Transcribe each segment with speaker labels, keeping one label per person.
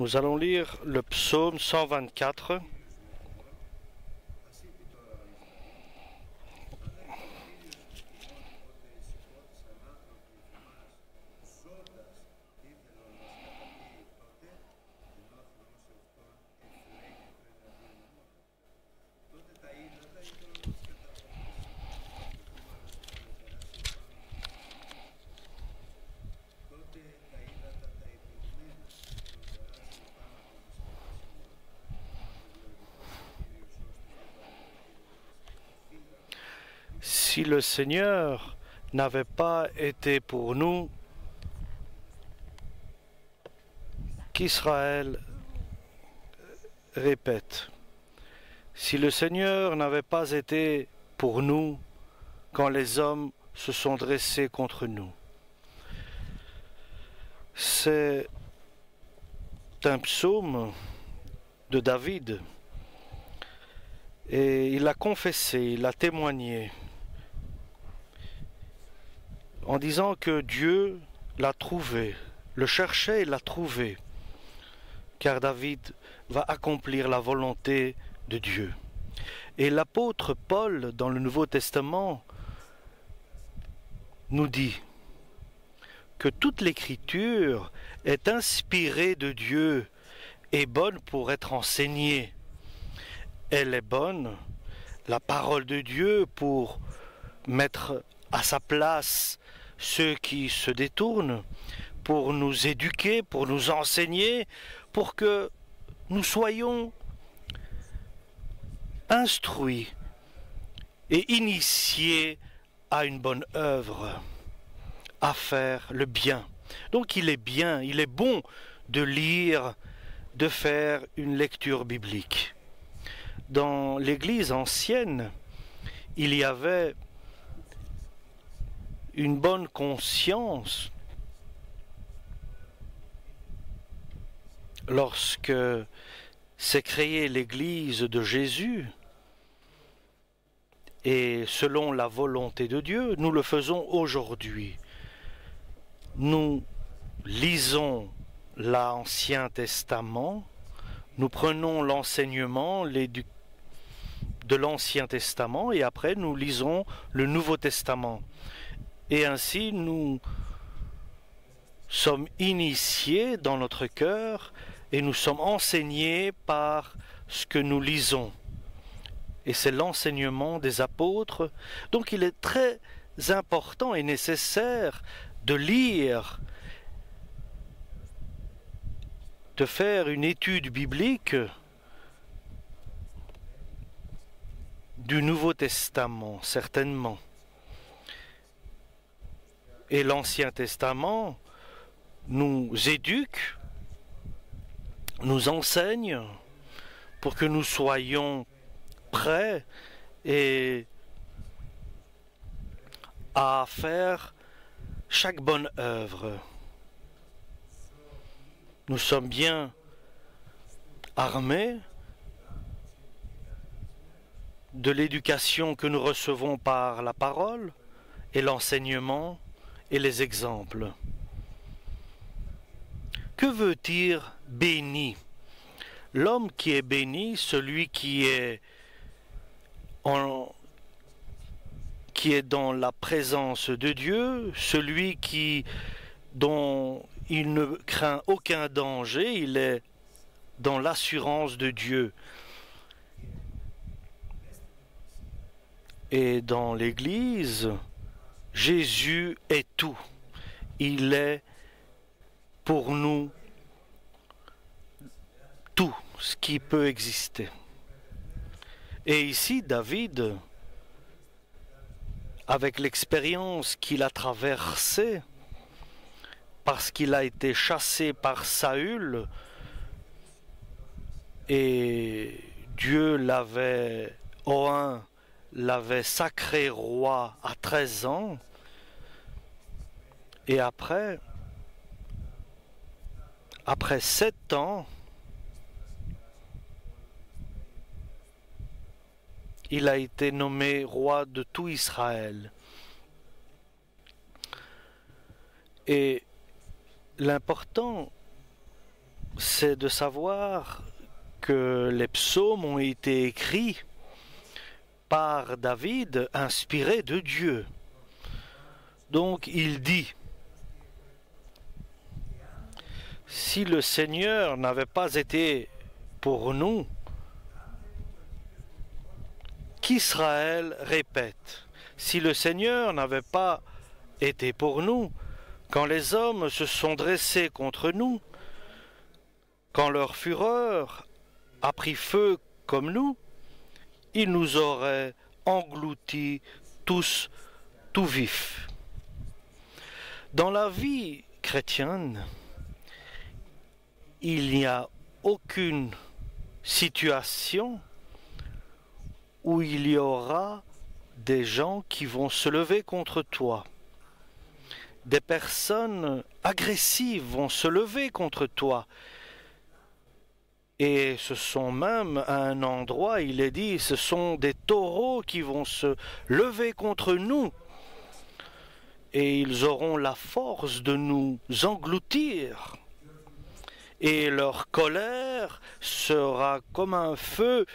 Speaker 1: Nous allons lire le psaume 124. Si le Seigneur n'avait pas été pour nous, qu'Israël répète. Si le Seigneur n'avait pas été pour nous quand les hommes se sont dressés contre nous. C'est un psaume de David et il a confessé, il a témoigné en disant que Dieu l'a trouvé, le cherchait et l'a trouvé, car David va accomplir la volonté de Dieu. Et l'apôtre Paul, dans le Nouveau Testament, nous dit que toute l'écriture est inspirée de Dieu et bonne pour être enseignée. Elle est bonne, la parole de Dieu, pour mettre à sa place ceux qui se détournent, pour nous éduquer, pour nous enseigner, pour que nous soyons instruits et initiés à une bonne œuvre, à faire le bien. Donc il est bien, il est bon de lire, de faire une lecture biblique. Dans l'Église ancienne, il y avait une bonne conscience lorsque s'est créée l'Église de Jésus et selon la volonté de Dieu, nous le faisons aujourd'hui. Nous lisons l'Ancien Testament, nous prenons l'enseignement de l'Ancien Testament et après nous lisons le Nouveau Testament. Et ainsi nous sommes initiés dans notre cœur et nous sommes enseignés par ce que nous lisons. Et c'est l'enseignement des apôtres. Donc il est très important et nécessaire de lire, de faire une étude biblique du Nouveau Testament, certainement. Et l'Ancien Testament nous éduque, nous enseigne pour que nous soyons prêts et à faire chaque bonne œuvre. Nous sommes bien armés de l'éducation que nous recevons par la parole et l'enseignement et les exemples. Que veut dire béni? L'homme qui est béni, celui qui est dans la présence de Dieu, celui dont il ne craint aucun danger, il est dans l'assurance de Dieu. Et dans l'Église, Jésus est tout. Il est pour nous tout ce qui peut exister. Et ici, David, avec l'expérience qu'il a traversée, parce qu'il a été chassé par Saül, et Dieu l'avait sacré roi à 13 ans, et après 7 ans, il a été nommé roi de tout Israël. Et l'important, c'est de savoir que les psaumes ont été écrits par David, inspiré de Dieu. Donc il dit, si le Seigneur n'avait pas été pour nous, qu'Israël répète, si le Seigneur n'avait pas été pour nous, quand les hommes se sont dressés contre nous, quand leur fureur a pris feu comme nous, ils nous auraient engloutis tous tout vifs. Dans la vie chrétienne, il n'y a aucune situation où il y aura des gens qui vont se lever contre toi. Des personnes agressives vont se lever contre toi. Et ce sont même à un endroit, il est dit, ce sont des taureaux qui vont se lever contre nous. Et ils auront la force de nous engloutir. Et leur colère sera comme un feu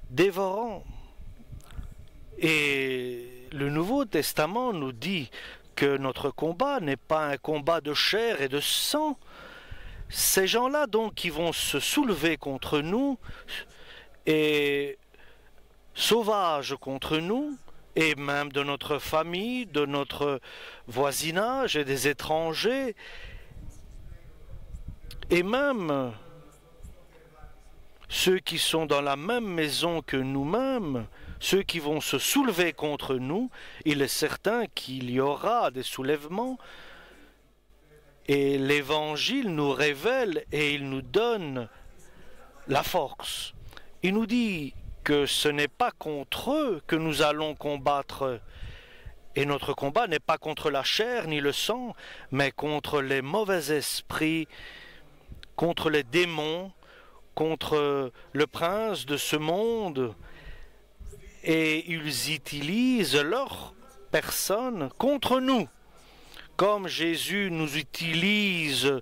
Speaker 1: dévorant. Et le Nouveau Testament nous dit que notre combat n'est pas un combat de chair et de sang. Ces gens-là, donc, qui vont se soulever contre nous, et sauvages contre nous, et même de notre famille, de notre voisinage et des étrangers, et même ceux qui sont dans la même maison que nous-mêmes, ceux qui vont se soulever contre nous, il est certain qu'il y aura des soulèvements. Et l'Évangile nous révèle et il nous donne la force. Il nous dit que ce n'est pas contre eux que nous allons combattre. Et notre combat n'est pas contre la chair ni le sang, mais contre les mauvais esprits, contre les démons, contre le prince de ce monde. Et ils utilisent leur personne contre nous. Comme Jésus nous utilise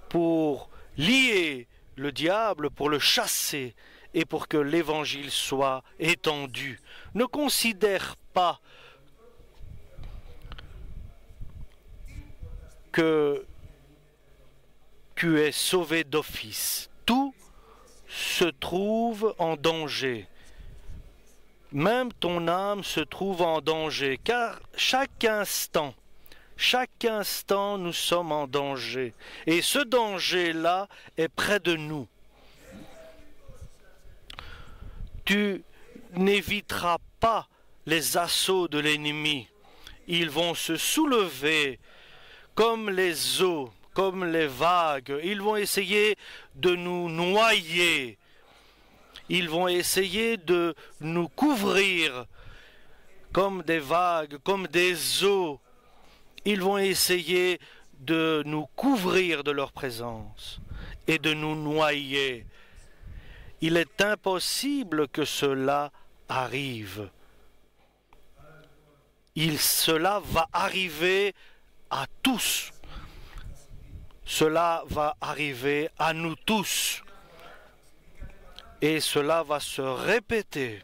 Speaker 1: pour lier le diable, pour le chasser et pour que l'évangile soit étendu. Ne considère pas que tu es sauvé d'office. Tout se trouve en danger. Même ton âme se trouve en danger, car chaque instant, nous sommes en danger. Et ce danger-là est près de nous. Tu n'éviteras pas les assauts de l'ennemi. Ils vont se soulever comme les eaux, comme les vagues. Ils vont essayer de nous noyer. Ils vont essayer de nous couvrir comme des vagues, comme des eaux. Ils vont essayer de nous couvrir de leur présence et de nous noyer. Il est impossible que cela arrive. Cela va arriver à tous. Cela va arriver à nous tous. Et cela va se répéter.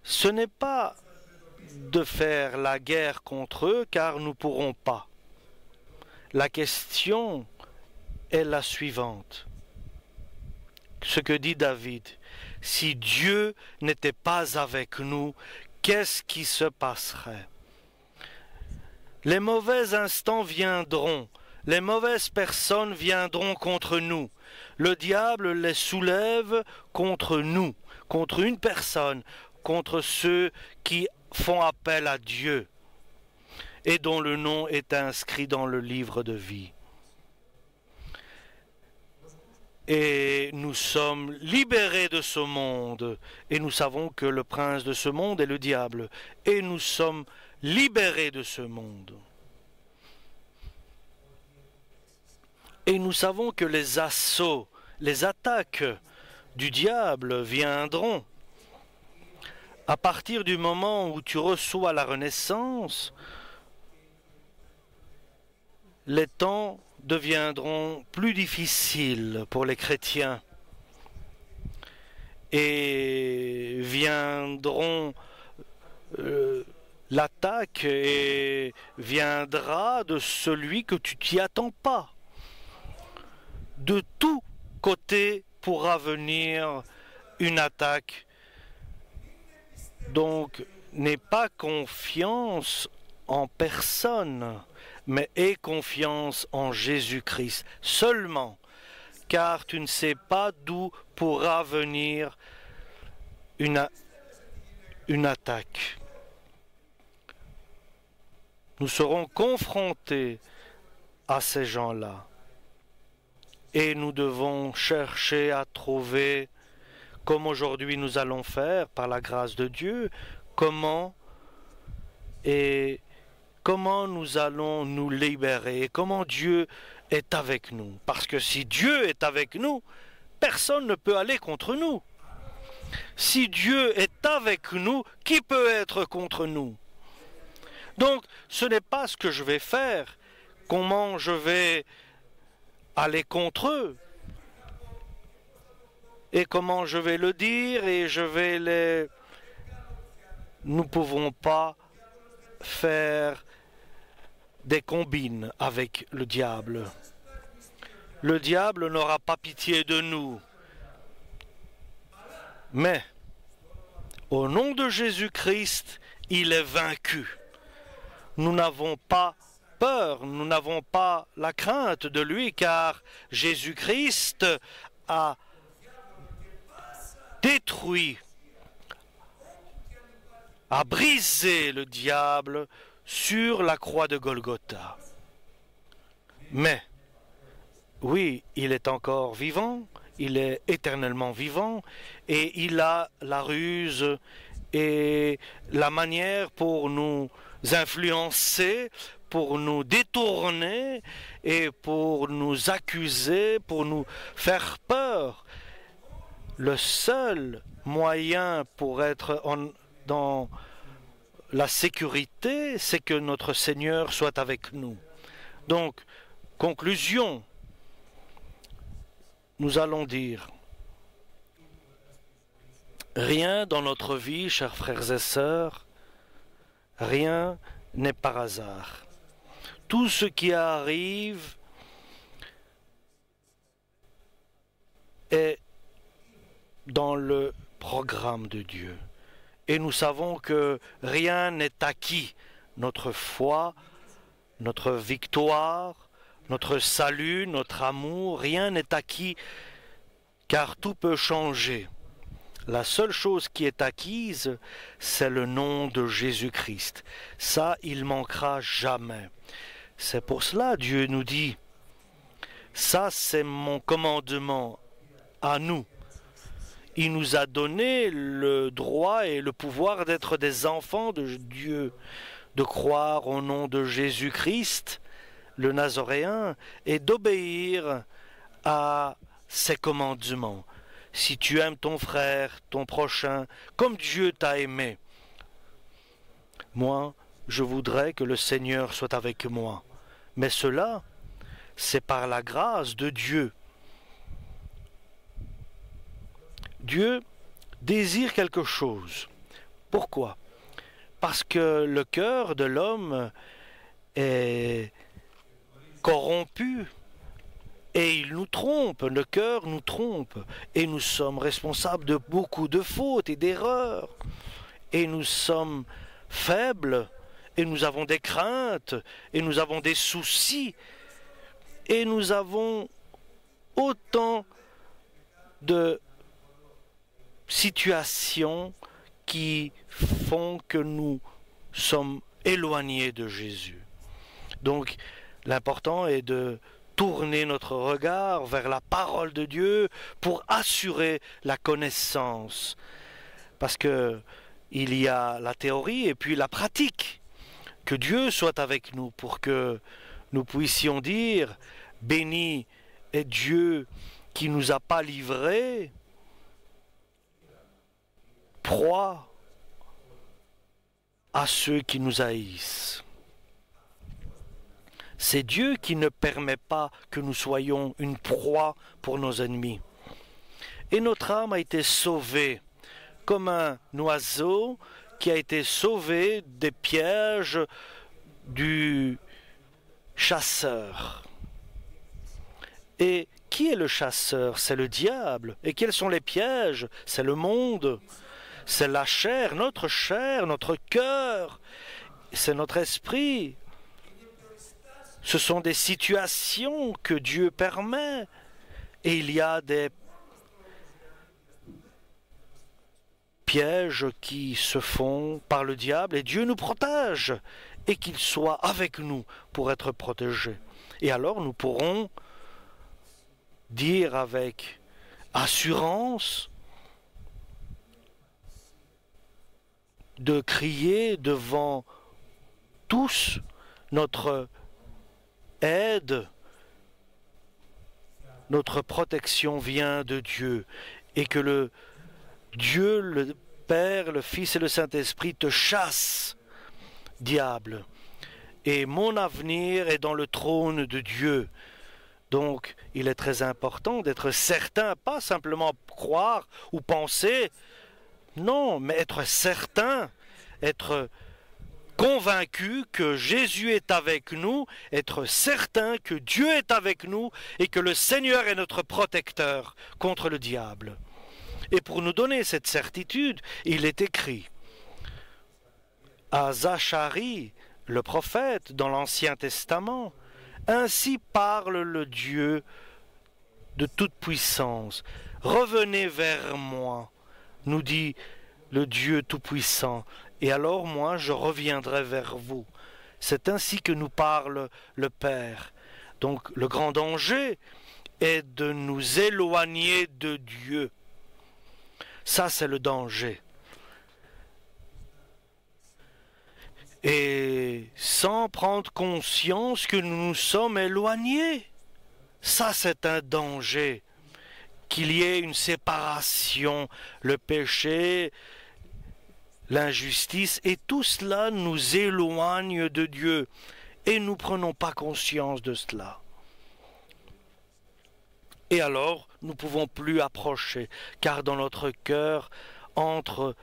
Speaker 1: Ce n'est pas de faire la guerre contre eux, car nous ne pourrons pas. La question est la suivante. Ce que dit David, si Dieu n'était pas avec nous, qu'est-ce qui se passerait? Les mauvais instants viendront, les mauvaises personnes viendront contre nous. Le diable les soulève contre nous, contre une personne, contre ceux qui font appel à Dieu et dont le nom est inscrit dans le livre de vie. Et nous sommes libérés de ce monde, et nous savons que le prince de ce monde est le diable, et nous sommes libérés de ce monde. Et nous savons que les assauts, les attaques du diable viendront. À partir du moment où tu reçois la renaissance, les temps deviendront plus difficiles pour les chrétiens et viendront l'attaque et viendra de celui que tu t'y attends pas. De tous côtés pourra venir une attaque. Donc, n'aie pas confiance en personne, mais aie confiance en Jésus-Christ seulement, car tu ne sais pas d'où pourra venir une attaque. Nous serons confrontés à ces gens-là et nous devons chercher à trouver, comme aujourd'hui nous allons faire par la grâce de Dieu, comment nous allons nous libérer, comment Dieu est avec nous. Parce que si Dieu est avec nous, personne ne peut aller contre nous. Si Dieu est avec nous, qui peut être contre nous? Donc, ce n'est pas ce que je vais faire, comment je vais aller contre eux, et comment je vais le dire, et je vais les... Nous ne pouvons pas faire des combines avec le diable. Le diable n'aura pas pitié de nous. Mais, au nom de Jésus-Christ, il est vaincu. Nous n'avons pas peur, nous n'avons pas la crainte de lui, car Jésus-Christ a détruit, a brisé le diable sur la croix de Golgotha. Mais, oui, il est encore vivant, il est éternellement vivant, et il a la ruse et la manière pour nous influencer, pour nous détourner et pour nous accuser, pour nous faire peur. Le seul moyen pour être dans la sécurité, c'est que notre Seigneur soit avec nous. Donc, conclusion, nous allons dire, rien dans notre vie, chers frères et sœurs, rien n'est par hasard. Tout ce qui arrive est dans le programme de Dieu. Et nous savons que rien n'est acquis. Notre foi, notre victoire, notre salut, notre amour, rien n'est acquis, car tout peut changer. La seule chose qui est acquise, c'est le nom de Jésus-Christ. Ça, il manquera jamais. C'est pour cela Dieu nous dit, ça c'est mon commandement à nous. Il nous a donné le droit et le pouvoir d'être des enfants de Dieu, de croire au nom de Jésus-Christ, le Nazoréen, et d'obéir à ses commandements. Si tu aimes ton frère, ton prochain, comme Dieu t'a aimé, moi, je voudrais que le Seigneur soit avec moi. Mais cela, c'est par la grâce de Dieu. Dieu désire quelque chose. Pourquoi? Parce que le cœur de l'homme est corrompu et il nous trompe, le cœur nous trompe et nous sommes responsables de beaucoup de fautes et d'erreurs et nous sommes faibles et nous avons des craintes et nous avons des soucis et nous avons autant de situations qui font que nous sommes éloignés de Jésus. Donc, l'important est de tourner notre regard vers la parole de Dieu pour assurer la connaissance. Parce que il y a la théorie et puis la pratique. Que Dieu soit avec nous pour que nous puissions dire « Béni est Dieu qui ne nous a pas livrés, proie à ceux qui nous haïssent. » C'est Dieu qui ne permet pas que nous soyons une proie pour nos ennemis. Et notre âme a été sauvée, comme un oiseau qui a été sauvé des pièges du chasseur. Et qui est le chasseur? C'est le diable. Et quels sont les pièges? C'est le monde. C'est la chair, notre cœur. C'est notre esprit. Ce sont des situations que Dieu permet. Et il y a des pièges qui se font par le diable. Et Dieu nous protège. Et qu'il soit avec nous pour être protégés. Et alors nous pourrons dire avec assurance, de crier devant tous notre aide, notre protection vient de Dieu, et que le Dieu, le Père, le Fils et le Saint-Esprit te chassent, diable. Et mon avenir est dans le trône de Dieu. Donc, il est très important d'être certain, pas simplement croire ou penser, non, mais être certain, être convaincu que Jésus est avec nous, être certain que Dieu est avec nous et que le Seigneur est notre protecteur contre le diable. Et pour nous donner cette certitude, il est écrit à Zacharie, le prophète, dans l'Ancien Testament, « Ainsi parle le Dieu de toute puissance. Revenez vers moi, nous dit le Dieu Tout-Puissant, et alors moi je reviendrai vers vous. » C'est ainsi que nous parle le Père. Donc le grand danger est de nous éloigner de Dieu. Ça, c'est le danger. Et sans prendre conscience que nous nous sommes éloignés. Ça, c'est un danger. Qu'il y ait une séparation, le péché, l'injustice, et tout cela nous éloigne de Dieu. Et nous ne prenons pas conscience de cela. Et alors, nous ne pouvons plus approcher, car dans notre cœur entrent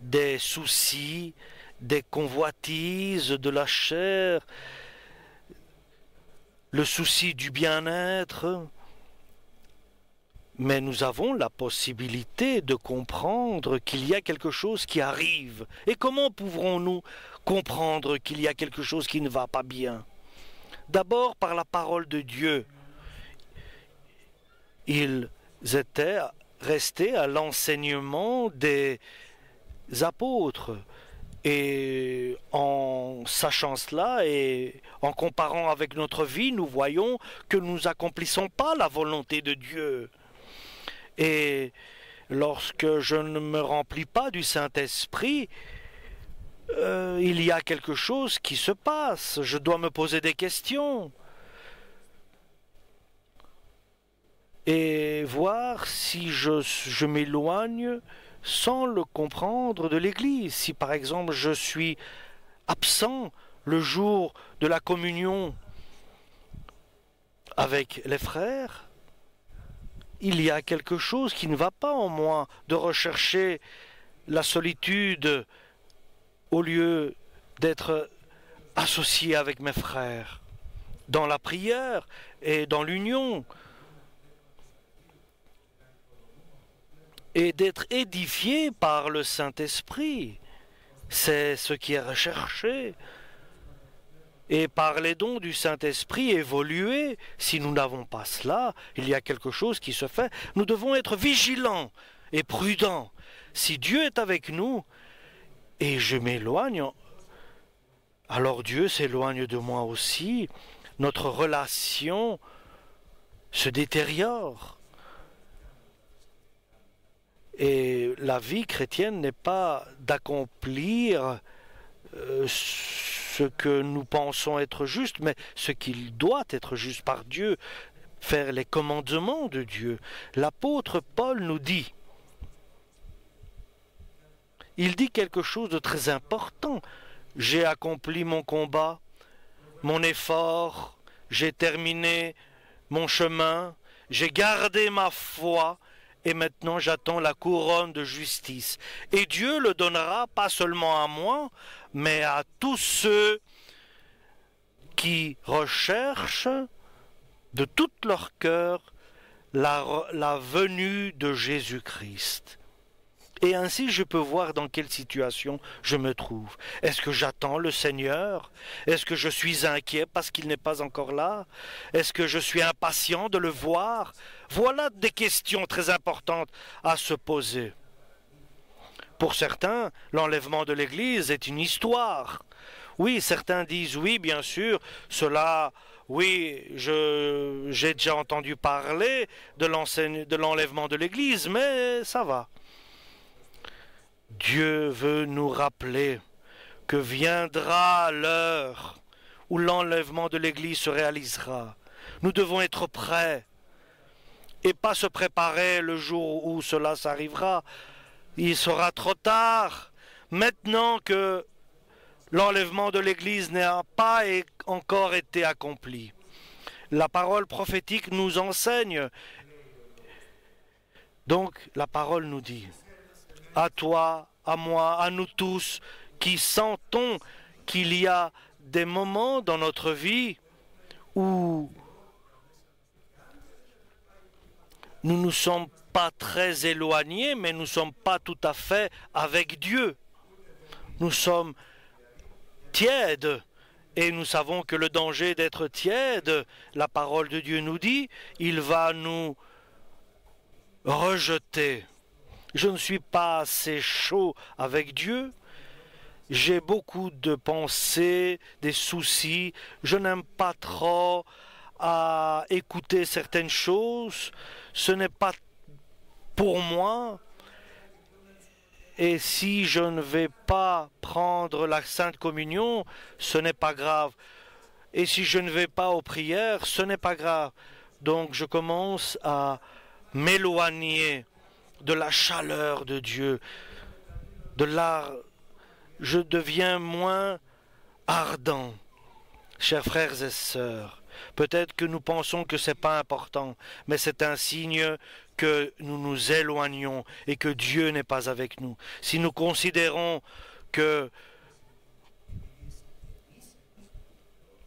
Speaker 1: des soucis, des convoitises de la chair, le souci du bien-être. Mais nous avons la possibilité de comprendre qu'il y a quelque chose qui arrive. Et comment pourrons-nous comprendre qu'il y a quelque chose qui ne va pas bien? D'abord par la parole de Dieu. Ils étaient restés à l'enseignement des apôtres. Et en sachant cela et en comparant avec notre vie, nous voyons que nous n'accomplissons pas la volonté de Dieu. Et lorsque je ne me remplis pas du Saint-Esprit, il y a quelque chose qui se passe. Je dois me poser des questions. Et voir si je m'éloigne sans le comprendre de l'Église. Si par exemple je suis absent le jour de la communion avec les frères, il y a quelque chose qui ne va pas en moi de rechercher la solitude au lieu d'être associé avec mes frères dans la prière et dans l'union, et d'être édifié par le Saint-Esprit. C'est ce qui est recherché. Et par les dons du Saint-Esprit évoluer, si nous n'avons pas cela, il y a quelque chose qui se fait. Nous devons être vigilants et prudents. Si Dieu est avec nous et je m'éloigne, alors Dieu s'éloigne de moi aussi. Notre relation se détériore. Et la vie chrétienne n'est pas d'accomplir ce que nous pensons être juste, mais ce qu'il doit être juste par Dieu, faire les commandements de Dieu. L'apôtre Paul nous dit, il dit quelque chose de très important. J'ai accompli mon combat, mon effort, j'ai terminé mon chemin, j'ai gardé ma foi, et maintenant j'attends la couronne de justice. Et Dieu le donnera pas seulement à moi, mais à tous ceux qui recherchent de tout leur cœur la venue de Jésus-Christ. Et ainsi je peux voir dans quelle situation je me trouve. Est-ce que j'attends le Seigneur? Est-ce que je suis inquiet parce qu'il n'est pas encore là? Est-ce que je suis impatient de le voir? Voilà des questions très importantes à se poser. Pour certains, l'enlèvement de l'Église est une histoire. Oui, certains disent oui, bien sûr, cela, oui, j'ai déjà entendu parler de l'enlèvement de l'Église, mais ça va. Dieu veut nous rappeler que viendra l'heure où l'enlèvement de l'Église se réalisera. Nous devons être prêts et pas se préparer le jour où cela s'arrivera. Il sera trop tard. Maintenant que l'enlèvement de l'Église n'a pas encore été accompli. La parole prophétique nous enseigne. Donc la parole nous dit, à toi, à moi, à nous tous, qui sentons qu'il y a des moments dans notre vie où nous ne sommes pas très éloignés, mais nous ne sommes pas tout à fait avec Dieu. Nous sommes tièdes, et nous savons que le danger d'être tiède, la parole de Dieu nous dit, il va nous rejeter. Je ne suis pas assez chaud avec Dieu. J'ai beaucoup de pensées, des soucis. Je n'aime pas trop à écouter certaines choses. Ce n'est pas pour moi. Et si je ne vais pas prendre la Sainte Communion, ce n'est pas grave. Et si je ne vais pas aux prières, ce n'est pas grave. Donc je commence à m'éloigner de la chaleur de Dieu, je deviens moins ardent. Chers frères et sœurs, peut-être que nous pensons que ce n'est pas important, mais c'est un signe que nous nous éloignons et que Dieu n'est pas avec nous. Si nous considérons que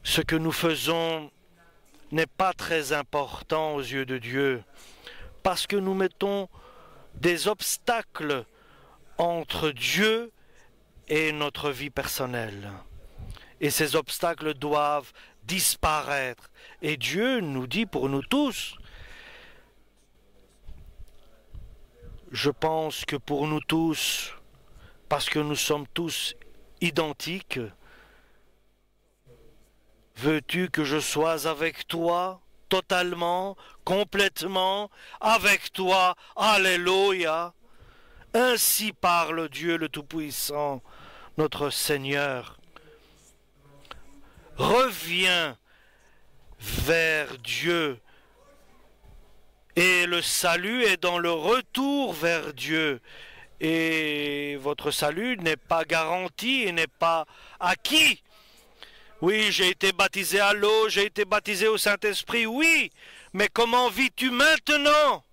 Speaker 1: ce que nous faisons n'est pas très important aux yeux de Dieu, parce que nous mettons des obstacles entre Dieu et notre vie personnelle. Et ces obstacles doivent disparaître. Et Dieu nous dit pour nous tous, je pense que pour nous tous, parce que nous sommes tous identiques, veux-tu que je sois avec toi totalement, complètement, avec toi, alléluia. Ainsi parle Dieu le Tout-Puissant, notre Seigneur. Reviens vers Dieu. Et le salut est dans le retour vers Dieu. Et votre salut n'est pas garanti et n'est pas acquis. Oui, j'ai été baptisé à l'eau, j'ai été baptisé au Saint-Esprit, oui, mais comment vis-tu maintenant?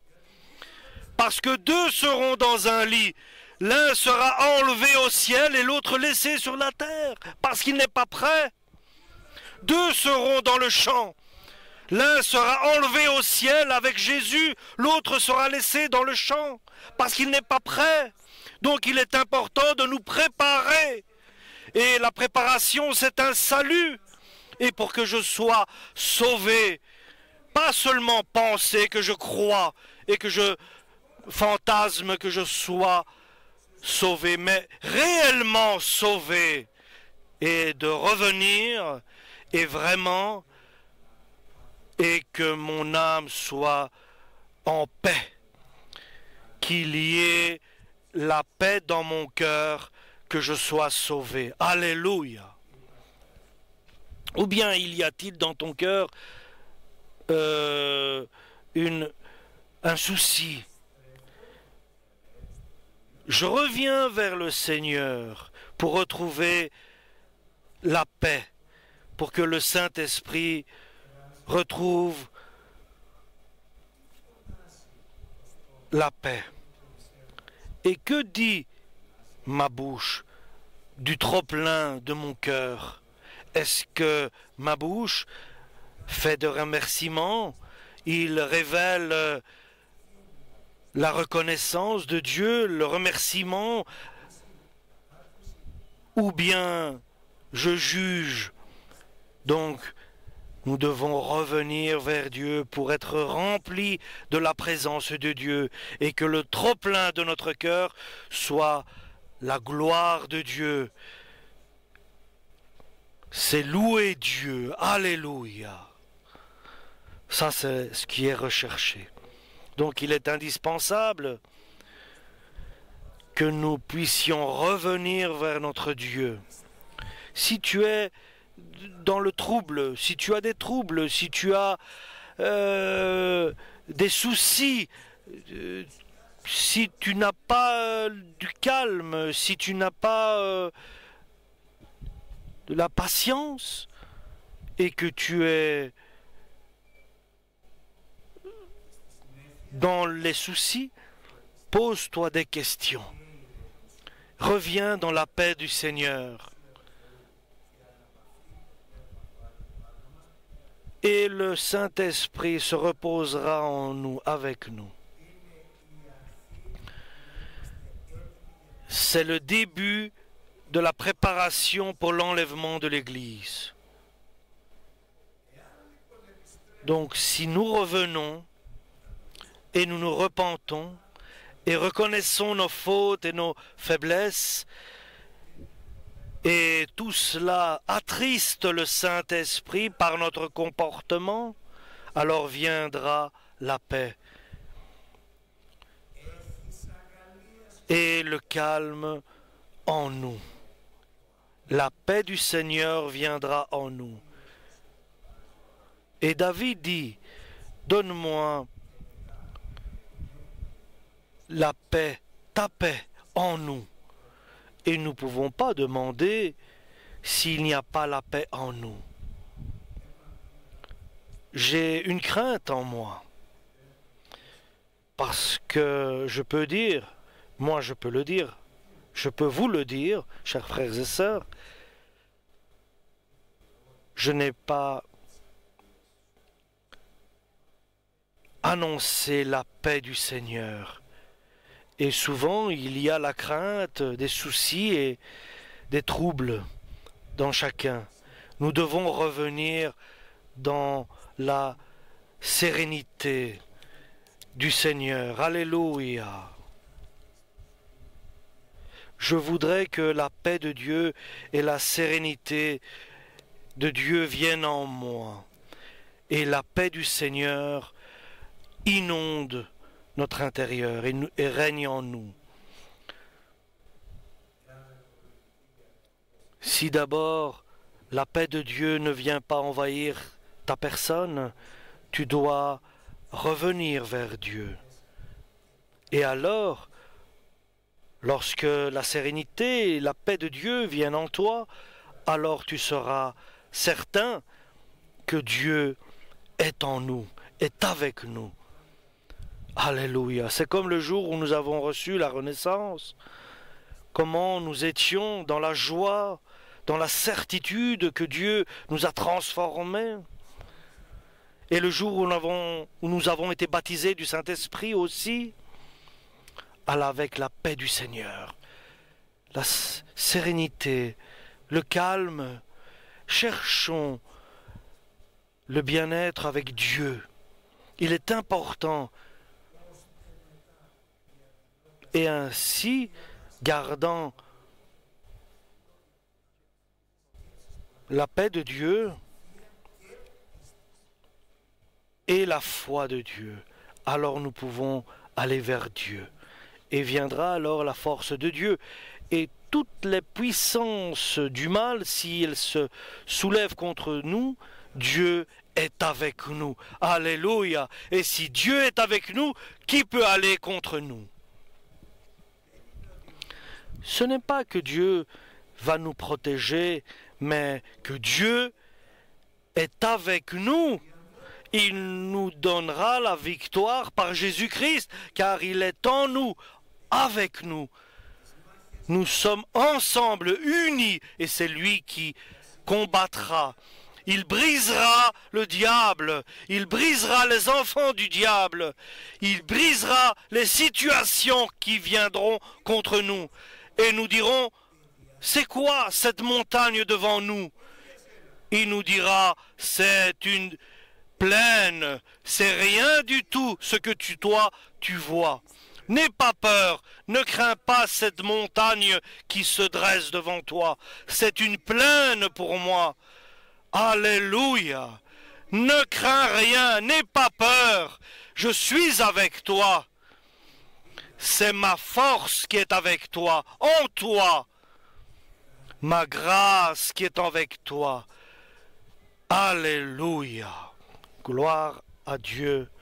Speaker 1: Parce que deux seront dans un lit, l'un sera enlevé au ciel et l'autre laissé sur la terre, parce qu'il n'est pas prêt. Deux seront dans le champ, l'un sera enlevé au ciel avec Jésus, l'autre sera laissé dans le champ, parce qu'il n'est pas prêt. Donc il est important de nous préparer. Et la préparation, c'est un salut. Et pour que je sois sauvé, pas seulement penser que je crois et que je fantasme que je sois sauvé, mais réellement sauvé. Et de revenir et vraiment, et que mon âme soit en paix. Qu'il y ait la paix dans mon cœur, que je sois sauvé. Alléluia. Ou bien il y a-t-il dans ton cœur un souci? Je reviens vers le Seigneur pour retrouver la paix, pour que le Saint-Esprit retrouve la paix. Et que dit ma bouche du trop-plein de mon cœur? Est-ce que ma bouche fait de remerciements? Il révèle la reconnaissance de Dieu, le remerciement, ou bien je juge? Donc, nous devons revenir vers Dieu pour être remplis de la présence de Dieu et que le trop-plein de notre cœur soit la gloire de Dieu. C'est louer Dieu. Alléluia. Ça, c'est ce qui est recherché. Donc, il est indispensable que nous puissions revenir vers notre Dieu. Si tu es dans le trouble, si tu as des troubles, si tu as des soucis, si tu n'as pas du calme, si tu n'as pas de la patience et que tu es dans les soucis, pose-toi des questions. Reviens dans la paix du Seigneur. Et le Saint-Esprit se reposera en nous, avec nous. C'est le début de la préparation pour l'enlèvement de l'Église. Donc, si nous revenons et nous nous repentons et reconnaissons nos fautes et nos faiblesses, et tout cela attriste le Saint-Esprit par notre comportement, alors viendra la paix et le calme en nous. La paix du Seigneur viendra en nous. Et David dit, donne-moi la paix, ta paix en nous. Et nous ne pouvons pas demander s'il n'y a pas la paix en nous. J'ai une crainte en moi. Parce que je peux dire, moi je peux le dire, je peux vous le dire, chers frères et sœurs, je n'ai pas annoncé la paix du Seigneur. Et souvent, il y a la crainte, des soucis et des troubles dans chacun. Nous devons revenir dans la sérénité du Seigneur. Alléluia. Je voudrais que la paix de Dieu et la sérénité de Dieu viennent en moi. Et la paix du Seigneur inonde notre intérieur et règne en nous. Si d'abord la paix de Dieu ne vient pas envahir ta personne, tu dois revenir vers Dieu. Et alors, lorsque la sérénité et la paix de Dieu viennent en toi, alors tu seras certain que Dieu est en nous, est avec nous. Alléluia. C'est comme le jour où nous avons reçu la renaissance. Comment nous étions dans la joie, dans la certitude que Dieu nous a transformés. Et le jour où nous avons été baptisés du Saint-Esprit aussi, avec la paix du Seigneur, la sérénité, le calme. Cherchons le bien-être avec Dieu. Il est important. Et ainsi, gardant la paix de Dieu et la foi de Dieu, alors nous pouvons aller vers Dieu. Et viendra alors la force de Dieu. Et toutes les puissances du mal, si elles se soulèvent contre nous, Dieu est avec nous. Alléluia. Et si Dieu est avec nous, qui peut aller contre nous? Ce n'est pas que Dieu va nous protéger, mais que Dieu est avec nous. Il nous donnera la victoire par Jésus-Christ, car il est en nous, avec nous. Nous sommes ensemble, unis, et c'est lui qui combattra. Il brisera le diable, il brisera les enfants du diable, il brisera les situations qui viendront contre nous. Et nous dirons, c'est quoi cette montagne devant nous? Il nous dira, c'est une plaine, c'est rien du tout ce que toi tu vois. N'aie pas peur, ne crains pas cette montagne qui se dresse devant toi. C'est une plaine pour moi. Alléluia. Ne crains rien, n'aie pas peur. Je suis avec toi. C'est ma force qui est avec toi, en toi. Ma grâce qui est avec toi. Alléluia. Gloire à Dieu.